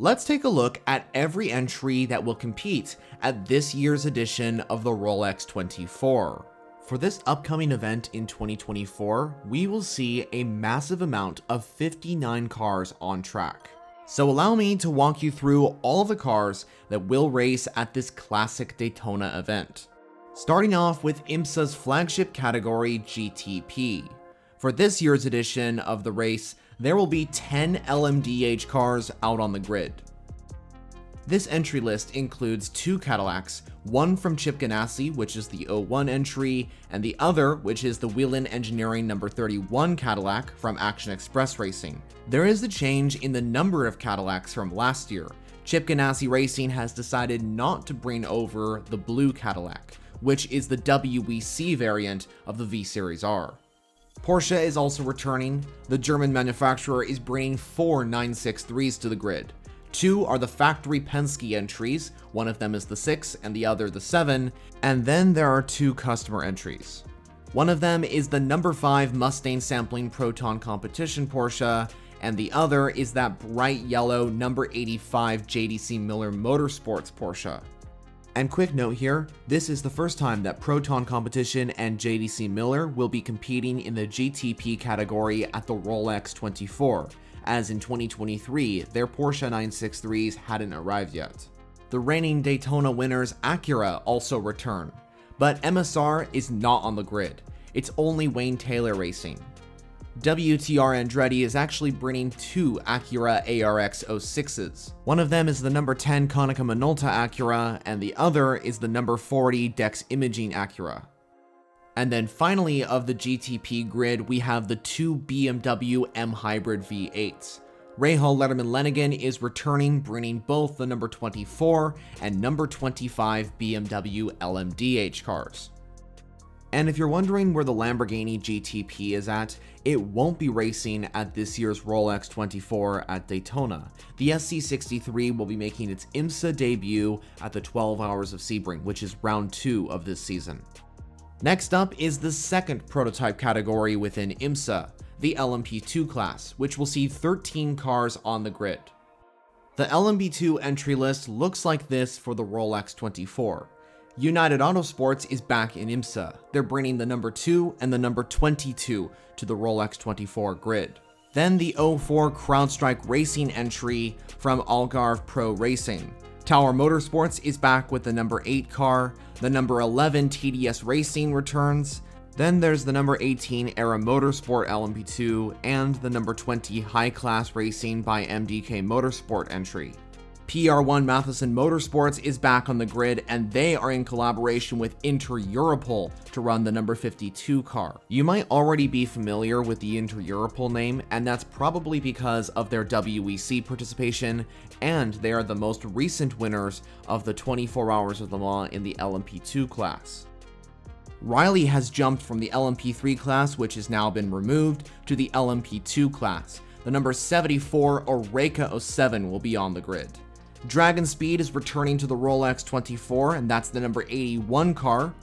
Let's take a look at every entry that will compete at this year's edition of the Rolex 24. For this upcoming event in 2024, we will see a massive amount of 59 cars on track. So allow me to walk you through all the cars that will race at this classic Daytona event. Starting off with IMSA's flagship category GTP. For this year's edition of the race, there will be 10 LMDH cars out on the grid. This entry list includes 2 Cadillacs, one from Chip Ganassi, which is the 01 entry, and the other, which is the Whelen Engineering number 31 Cadillac from Action Express Racing. There is a change in the number of Cadillacs from last year. Chip Ganassi Racing has decided not to bring over the blue Cadillac, which is the WEC variant of the V-Series R. Porsche is also returning. The German manufacturer is bringing 4 963s to the grid. 2 are the factory Penske entries, one of them is the 6 and the other the 7, and then there are 2 customer entries. One of them is the number 5 Mustang sampling Proton Competition Porsche, and the other is that bright yellow number 85 JDC Miller Motorsports Porsche. And quick note here, this is the first time that Proton Competition and JDC Miller will be competing in the GTP category at the Rolex 24. As in 2023, their Porsche 963s hadn't arrived yet. The reigning Daytona winners Acura also return, but MSR is not on the grid. It's only Wayne Taylor Racing. WTR Andretti is actually bringing 2 Acura ARX 06s. One of them is the number 10 Konica Minolta Acura, and the other is the number 40 Dex Imaging Acura. And then finally of the GTP grid, we have the 2 BMW M Hybrid V8s. Rahal Letterman Lenigan is returning, bringing both the number 24 and number 25 BMW LMDH cars. And if you're wondering where the Lamborghini GTP is at, it won't be racing at this year's Rolex 24 at Daytona. The SC63 will be making its IMSA debut at the 12 Hours of Sebring, which is round 2 of this season. Next up is the second prototype category within IMSA, the LMP2 class, which will see 13 cars on the grid. The LMP2 entry list looks like this for the Rolex 24. United Autosports is back in IMSA. They're bringing the number 2 and the number 22 to the Rolex 24 grid. Then the 04 CrowdStrike Racing entry from Algarve Pro Racing. Tower Motorsports is back with the number 8 car, the number 11 TDS Racing returns, then there's the number 18 Era Motorsport LMP2, and the number 20 High Class Racing by MDK Motorsport entry. PR1 Matheson Motorsports is back on the grid, and they are in collaboration with Inter Europol to run the number 52 car. You might already be familiar with the Inter Europol name, and that's probably because of their WEC participation, and they are the most recent winners of the 24 Hours of Le Mans in the LMP2 class. Riley has jumped from the LMP3 class, which has now been removed, to the LMP2 class. The number 74 Oreca 07 will be on the grid. Dragon Speed is returning to the Rolex 24, and that's the number 81 car.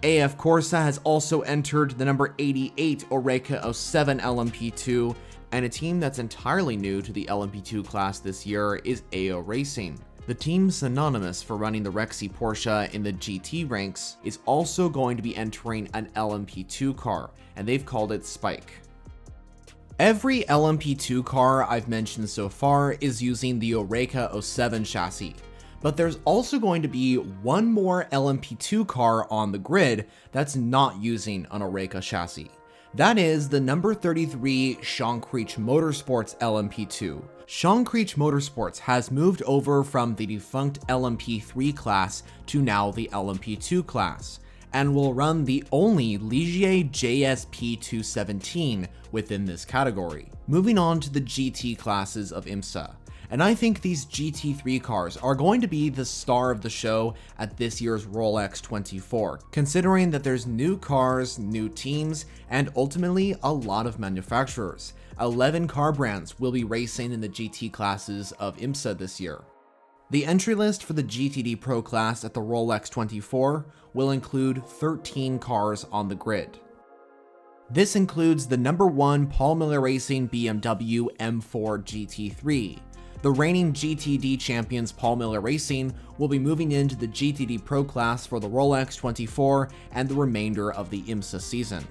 AF Corsa has also entered the number 88 Oreca 07 LMP2, and a team that's entirely new to the LMP2 class this year is AO Racing. The team synonymous for running the Rexy Porsche in the GT ranks is also going to be entering an LMP2 car, and they've called it Spike. Every LMP2 car I've mentioned so far is using the Oreca 07 chassis, but there's also going to be one more LMP2 car on the grid that's not using an Oreca chassis. That is the number 33 Shonkrich Motorsports LMP2. Shonkrich Motorsports has moved over from the defunct LMP3 class to now the LMP2 class, and will run the only Ligier JSP 217 within this category. Moving on to the GT classes of IMSA, and I think these GT3 cars are going to be the star of the show at this year's Rolex 24, considering that there's new cars, new teams, and ultimately a lot of manufacturers. 11 car brands will be racing in the GT classes of IMSA this year. The entry list for the GTD Pro class at the Rolex 24 will include 13 cars on the grid. This includes the number 1 Paul Miller Racing BMW M4 GT3, The reigning GTD champions Paul Miller Racing will be moving into the GTD Pro class for the Rolex 24 and the remainder of the IMSA season.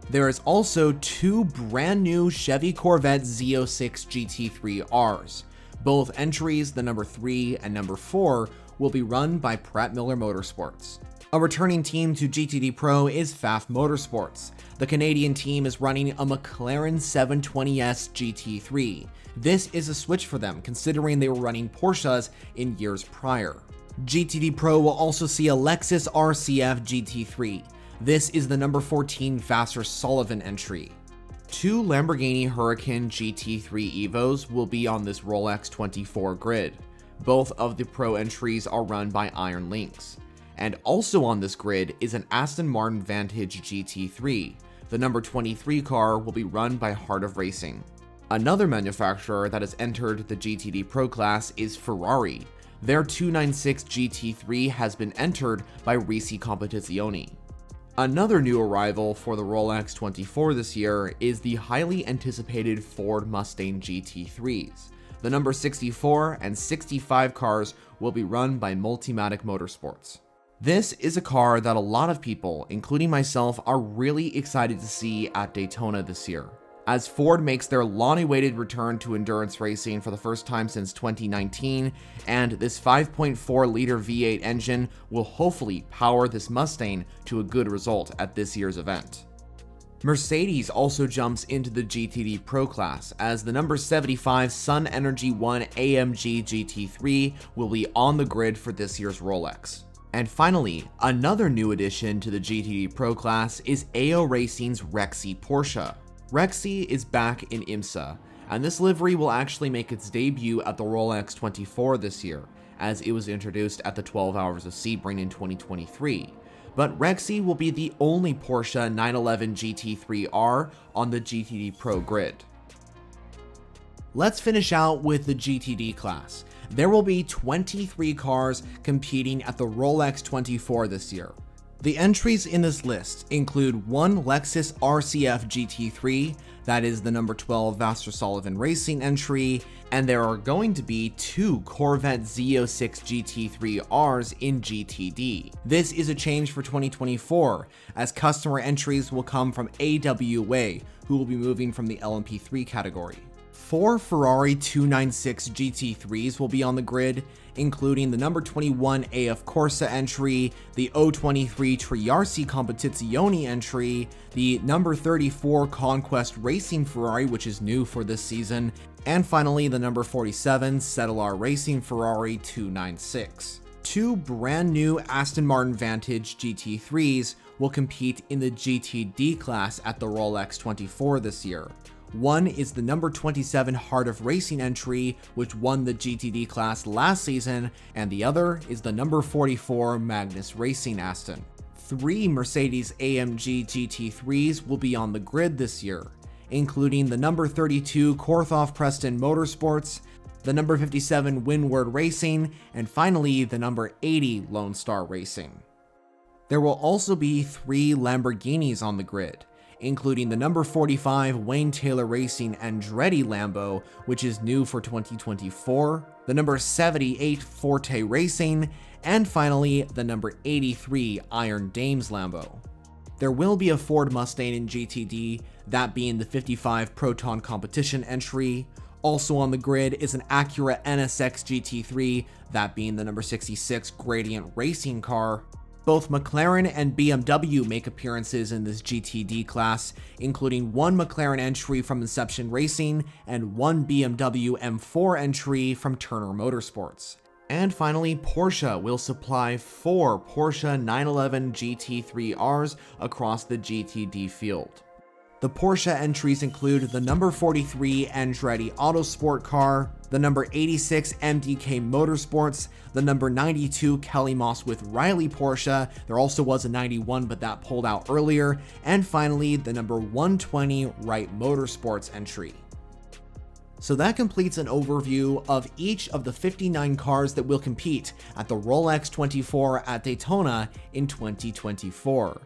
There is also two brand new Chevy Corvette Z06 GT3Rs. Both entries, the number 3 and number 4, will be run by Pratt Miller Motorsports. A returning team to GTD Pro is Pfaff Motorsports. The Canadian team is running a McLaren 720S GT3. This is a switch for them, considering they were running Porsches in years prior. GTD Pro will also see a Lexus RCF GT3. This is the number 14 Vassar Sullivan entry. Two Lamborghini Huracan GT3 Evos will be on this Rolex 24 grid. Both of the Pro entries are run by Iron Lynx. And also on this grid is an Aston Martin Vantage GT3. The number 23 car will be run by Heart of Racing. Another manufacturer that has entered the GTD Pro class is Ferrari. Their 296 GT3 has been entered by Risi Competizioni. Another new arrival for the Rolex 24 this year is the highly anticipated Ford Mustang GT3s. The number 64 and 65 cars will be run by Multimatic Motorsports. This is a car that a lot of people, including myself, are really excited to see at Daytona this year, as Ford makes their long-awaited return to endurance racing for the first time since 2019, and this 5.4-liter V8 engine will hopefully power this Mustang to a good result at this year's event. Mercedes also jumps into the GTD Pro class, as the number 75 Sun Energy 1 AMG GT3 will be on the grid for this year's Rolex. And finally, another new addition to the GTD Pro class is AO Racing's Rexy Porsche. Rexy is back in IMSA, and this livery will actually make its debut at the Rolex 24 this year, as it was introduced at the 12 Hours of Sebring in 2023. But Rexy will be the only Porsche 911 GT3R on the GTD Pro grid. Let's finish out with the GTD class. There will be 23 cars competing at the Rolex 24 this year. The entries in this list include one Lexus RCF GT3, that is the number 12 Vassar Sullivan Racing entry, and there are going to be two Corvette Z06 GT3Rs in GTD. This is a change for 2024, as customer entries will come from AWA, who will be moving from the LMP3 category. Four Ferrari 296 GT3s will be on the grid, including the number 21 AF Corsa entry, the 023 Triarsi Competizioni entry, the number 34 Conquest Racing Ferrari, which is new for this season, and finally the number 47 Cetilar Racing Ferrari 296. Two brand new Aston Martin Vantage GT3s will compete in the GTD class at the Rolex 24 this year. One is the number 27 Heart of Racing entry, which won the GTD class last season, and the other is the number 44 Magnus Racing Aston. Three Mercedes AMG GT3s will be on the grid this year, including the number 32 Corthoff Preston Motorsports, the number 57 Windward Racing, and finally the number 80 Lone Star Racing. There will also be three Lamborghinis on the grid, including the number 45 Wayne Taylor Racing Andretti Lambo, which is new for 2024, the number 78 Forte Racing, and finally the number 83 Iron Dames Lambo. There will be a Ford Mustang in GTD, that being the 55 Proton Competition entry. Also on the grid is an Acura NSX GT3, that being the number 66 Gradient Racing car. Both McLaren and BMW make appearances in this GTD class, including one McLaren entry from Inception Racing and one BMW M4 entry from Turner Motorsports. And finally, Porsche will supply four Porsche 911 GT3Rs across the GTD field. The Porsche entries include the number 43 Andretti Autosport car, the number 86 MDK Motorsports, the number 92 Kelly Moss with Riley Porsche, there also was a 91 but that pulled out earlier, and finally the number 120 Wright Motorsports entry. So that completes an overview of each of the 59 cars that will compete at the Rolex 24 at Daytona in 2024.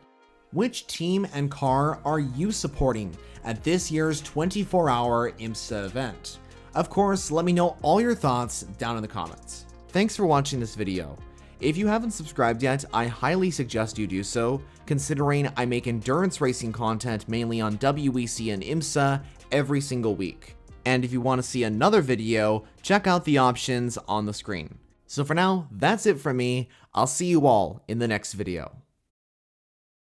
Which team and car are you supporting at this year's 24-hour IMSA event? Of course, let me know all your thoughts down in the comments. Thanks for watching this video. If you haven't subscribed yet, I highly suggest you do so, considering I make endurance racing content mainly on WEC and IMSA every single week. And if you want to see another video, check out the options on the screen. So for now, that's it from me. I'll see you all in the next video.